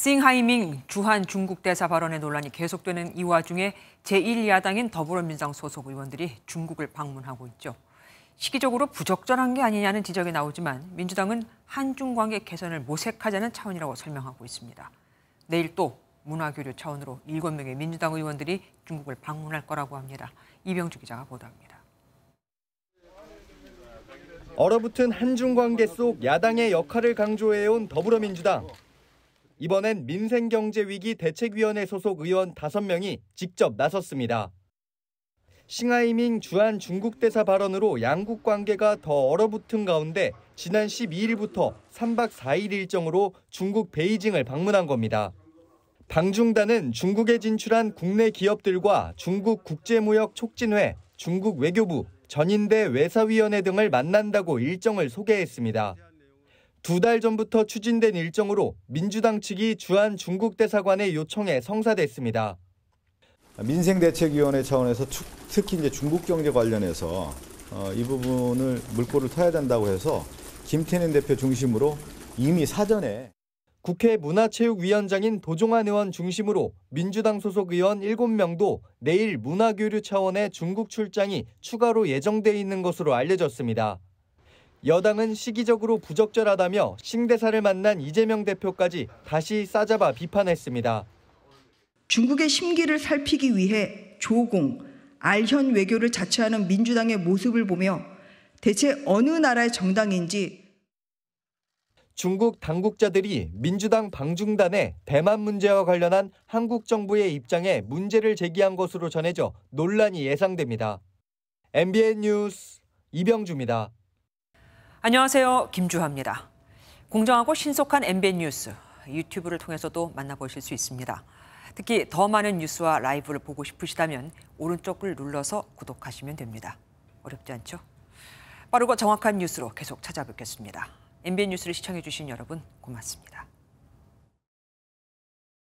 싱하이밍 주한 중국 대사 발언의 논란이 계속되는 이 와중에 제1야당인 더불어민주당 소속 의원들이 중국을 방문하고 있죠. 시기적으로 부적절한 게 아니냐는 지적이 나오지만 민주당은 한중 관계 개선을 모색하자는 차원이라고 설명하고 있습니다. 내일 또 문화교류 차원으로 7명의 민주당 의원들이 중국을 방문할 거라고 합니다. 이병주 기자가 보도합니다. 얼어붙은 한중 관계 속 야당의 역할을 강조해온 더불어민주당. 이번엔 민생경제위기 대책위원회 소속 의원 5명이 직접 나섰습니다. 싱하이밍 주한 중국 대사 발언으로 양국 관계가 더 얼어붙은 가운데 지난 12일부터 3박 4일 일정으로 중국 베이징을 방문한 겁니다. 방중단은 중국에 진출한 국내 기업들과 중국 국제무역 촉진회, 중국 외교부, 전인대 외사위원회 등을 만난다고 일정을 소개했습니다. 2달 전부터 추진된 일정으로 민주당 측이 주한 중국 대사관의 요청에 성사됐습니다. 민생대책위원회 차원에서 특히 이제 중국 경제 관련해서 이 부분을 물꼬를 터야 된다고 해서 김태년 대표 중심으로 이미 사전에 국회 문화체육위원장인 도종환 의원 중심으로 민주당 소속 의원 7명도 내일 문화교류 차원의 중국 출장이 추가로 예정돼 있는 것으로 알려졌습니다. 여당은 시기적으로 부적절하다며 싱 대사를 만난 이재명 대표까지 다시 싸잡아 비판했습니다. 중국의 심기를 살피기 위해 조공, 알현 외교를 자처하는 민주당의 모습을 보며 대체 어느 나라의 정당인지 중국 당국자들이 민주당 방중단의 대만 문제와 관련한 한국 정부의 입장에 문제를 제기한 것으로 전해져 논란이 예상됩니다. MBN 뉴스 이병주입니다. 안녕하세요. 김주하입니다. 공정하고 신속한 MBN 뉴스, 유튜브를 통해서도 만나보실 수 있습니다. 특히 더 많은 뉴스와 라이브를 보고 싶으시다면 오른쪽을 눌러서 구독하시면 됩니다. 어렵지 않죠? 빠르고 정확한 뉴스로 계속 찾아뵙겠습니다. MBN 뉴스를 시청해주신 여러분 고맙습니다.